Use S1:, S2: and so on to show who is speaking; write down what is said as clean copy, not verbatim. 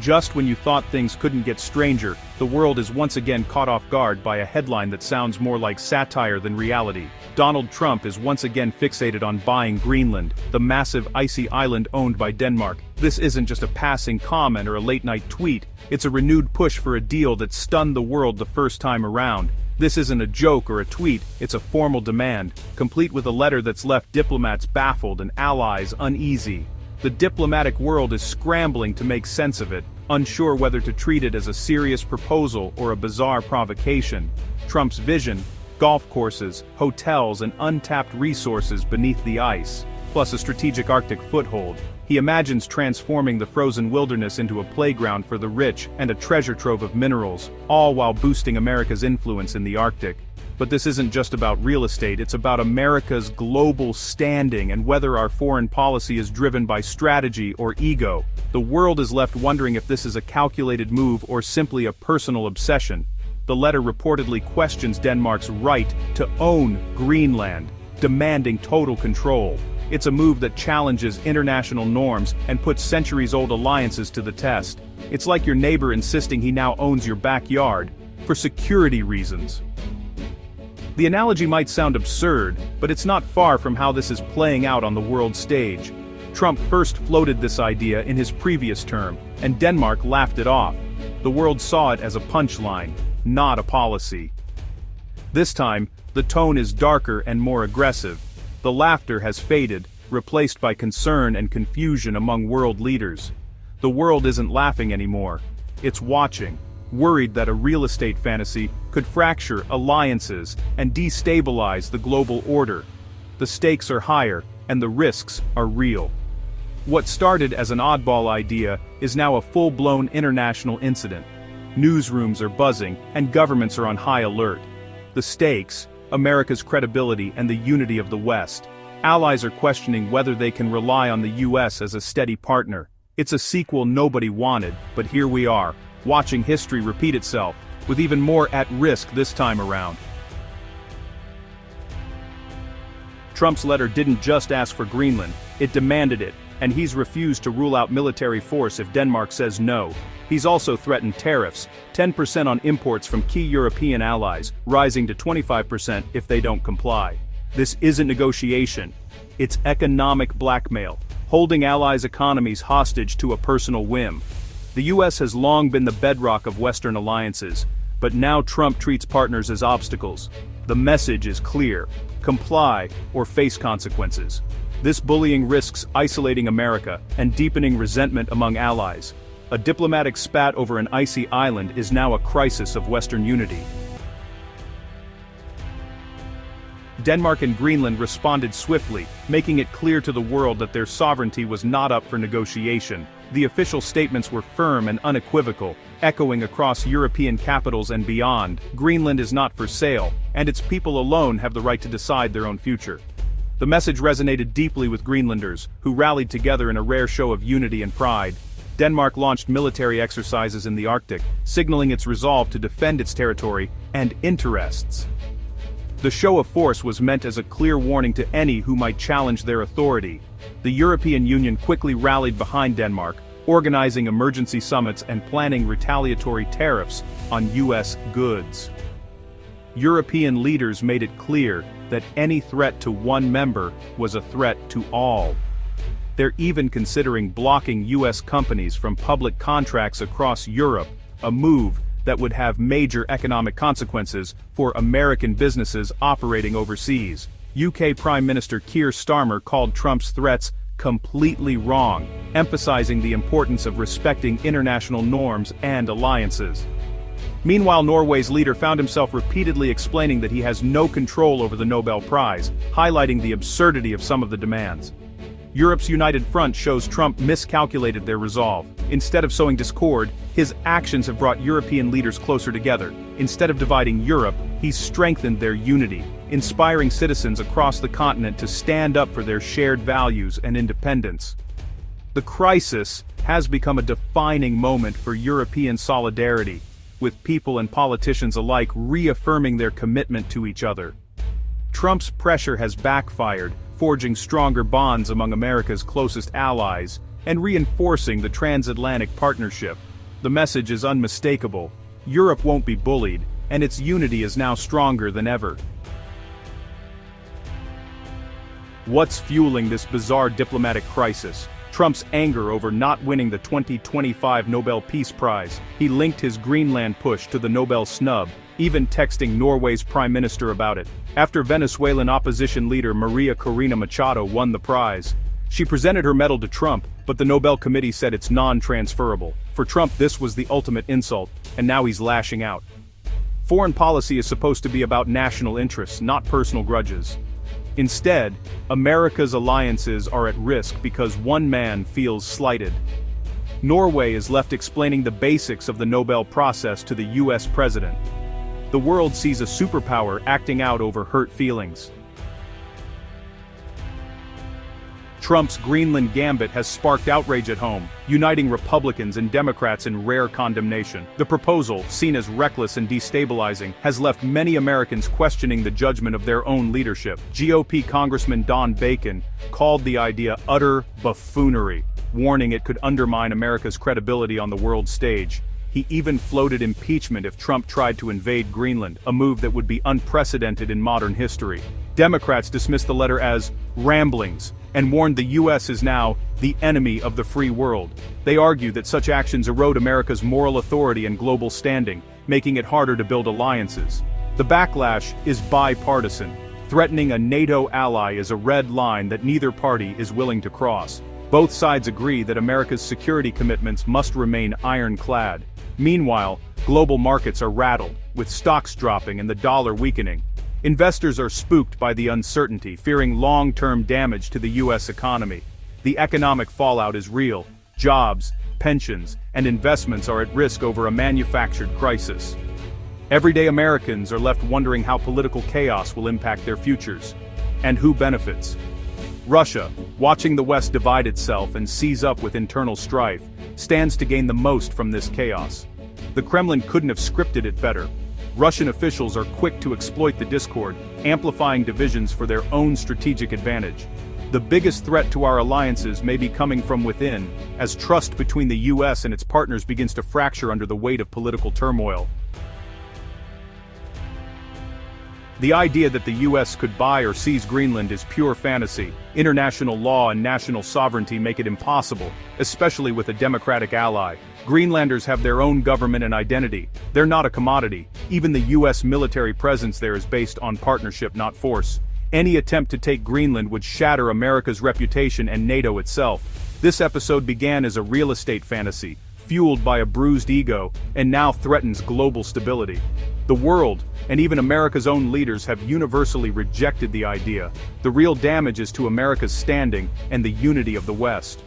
S1: Just when you thought things couldn't get stranger, the world is once again caught off guard by a headline that sounds more like satire than reality. Donald Trump is once again fixated on buying Greenland, the massive icy island owned by Denmark. This isn't just a passing comment or a late-night tweet, it's a renewed push for a deal that stunned the world the first time around. This isn't a joke or a tweet, it's a formal demand, complete with a letter that's left diplomats baffled and allies uneasy. The diplomatic world is scrambling to make sense of it, unsure whether to treat it as a serious proposal or a bizarre provocation. Trump's vision: golf courses, hotels, and untapped resources beneath the ice, plus a strategic Arctic foothold. He imagines transforming the frozen wilderness into a playground for the rich and a treasure trove of minerals, all while boosting America's influence in the Arctic. But this isn't just about real estate, it's about America's global standing and whether our foreign policy is driven by strategy or ego. The world is left wondering if this is a calculated move or simply a personal obsession. The letter reportedly questions Denmark's right to own Greenland, demanding total control. It's a move that challenges international norms and puts centuries-old alliances to the test. It's like your neighbor insisting he now owns your backyard, for security reasons. The analogy might sound absurd, but it's not far from how this is playing out on the world stage. Trump first floated this idea in his previous term, and Denmark laughed it off. The world saw it as a punchline, not a policy. This time, the tone is darker and more aggressive. The laughter has faded, replaced by concern and confusion among world leaders. The world isn't laughing anymore. It's watching, worried that a real estate fantasy could fracture alliances and destabilize the global order. The stakes are higher, and the risks are real. What started as an oddball idea is now a full-blown international incident. Newsrooms are buzzing, and governments are on high alert. The stakes: America's credibility and the unity of the West. Allies are questioning whether they can rely on the US as a steady partner. It's a sequel nobody wanted, but here we are, watching history repeat itself, with even more at risk this time around. Trump's letter didn't just ask for Greenland, it demanded it, and he's refused to rule out military force if Denmark says no. He's also threatened tariffs, 10% on imports from key European allies, rising to 25% if they don't comply. This isn't negotiation, it's economic blackmail, holding allies' economies hostage to a personal whim. The US has long been the bedrock of Western alliances, but now Trump treats partners as obstacles. The message is clear: comply or face consequences. This bullying risks isolating America and deepening resentment among allies. A diplomatic spat over an icy island is now a crisis of Western unity. Denmark and Greenland responded swiftly, making it clear to the world that their sovereignty was not up for negotiation. The official statements were firm and unequivocal, echoing across European capitals and beyond. Greenland is not for sale, and its people alone have the right to decide their own future. The message resonated deeply with Greenlanders, who rallied together in a rare show of unity and pride. Denmark launched military exercises in the Arctic, signaling its resolve to defend its territory and interests. The show of force was meant as a clear warning to any who might challenge their authority. The European Union quickly rallied behind Denmark, organizing emergency summits and planning retaliatory tariffs on US goods. European leaders made it clear that any threat to one member was a threat to all. They're even considering blocking US companies from public contracts across Europe, a move that would have major economic consequences for American businesses operating overseas. UK Prime Minister Keir Starmer called Trump's threats completely wrong, emphasizing the importance of respecting international norms and alliances. Meanwhile, Norway's leader found himself repeatedly explaining that he has no control over the Nobel Prize, highlighting the absurdity of some of the demands. Europe's united front shows Trump miscalculated their resolve. Instead of sowing discord, his actions have brought European leaders closer together. Instead of dividing Europe, he's strengthened their unity, inspiring citizens across the continent to stand up for their shared values and independence. The crisis has become a defining moment for European solidarity, with people and politicians alike reaffirming their commitment to each other. Trump's pressure has backfired, forging stronger bonds among America's closest allies, and reinforcing the transatlantic partnership. The message is unmistakable. Europe won't be bullied, and its unity is now stronger than ever. What's fueling this bizarre diplomatic crisis? Trump's anger over not winning the 2025 Nobel Peace Prize. He linked his Greenland push to the Nobel snub, even texting Norway's prime minister about it. After Venezuelan opposition leader Maria Corina Machado won the prize, she presented her medal to Trump, but the Nobel Committee said it's non-transferable. For Trump, this was the ultimate insult, and now he's lashing out. Foreign policy is supposed to be about national interests, not personal grudges. Instead, America's alliances are at risk because one man feels slighted. Norway is left explaining the basics of the Nobel process to the US president. The world sees a superpower acting out over hurt feelings. Trump's Greenland gambit has sparked outrage at home, uniting Republicans and Democrats in rare condemnation. The proposal, seen as reckless and destabilizing, has left many Americans questioning the judgment of their own leadership. GOP Congressman Don Bacon called the idea utter buffoonery, warning it could undermine America's credibility on the world stage. He even floated impeachment if Trump tried to invade Greenland, a move that would be unprecedented in modern history. Democrats dismissed the letter as ramblings, and warned the US is now the enemy of the free world. They argue that such actions erode America's moral authority and global standing, making it harder to build alliances. The backlash is bipartisan. Threatening a NATO ally is a red line that neither party is willing to cross. Both sides agree that America's security commitments must remain ironclad. Meanwhile, global markets are rattled, with stocks dropping and the dollar weakening. Investors are spooked by the uncertainty, fearing long-term damage to the US economy. The economic fallout is real. Jobs, pensions, and investments are at risk over a manufactured crisis. Everyday Americans are left wondering how political chaos will impact their futures. And who benefits? Russia, watching the West divide itself and seize up with internal strife, stands to gain the most from this chaos. The Kremlin couldn't have scripted it better. Russian officials are quick to exploit the discord, amplifying divisions for their own strategic advantage. The biggest threat to our alliances may be coming from within, as trust between the US and its partners begins to fracture under the weight of political turmoil. The idea that the US could buy or seize Greenland is pure fantasy. International law and national sovereignty make it impossible, especially with a democratic ally. Greenlanders have their own government and identity. They're not a commodity. Even the US military presence there is based on partnership, not force. Any attempt to take Greenland would shatter America's reputation and NATO itself. This episode began as a real estate fantasy, fueled by a bruised ego, and now threatens global stability. The world, and even America's own leaders, have universally rejected the idea. The real damage is to America's standing and the unity of the West.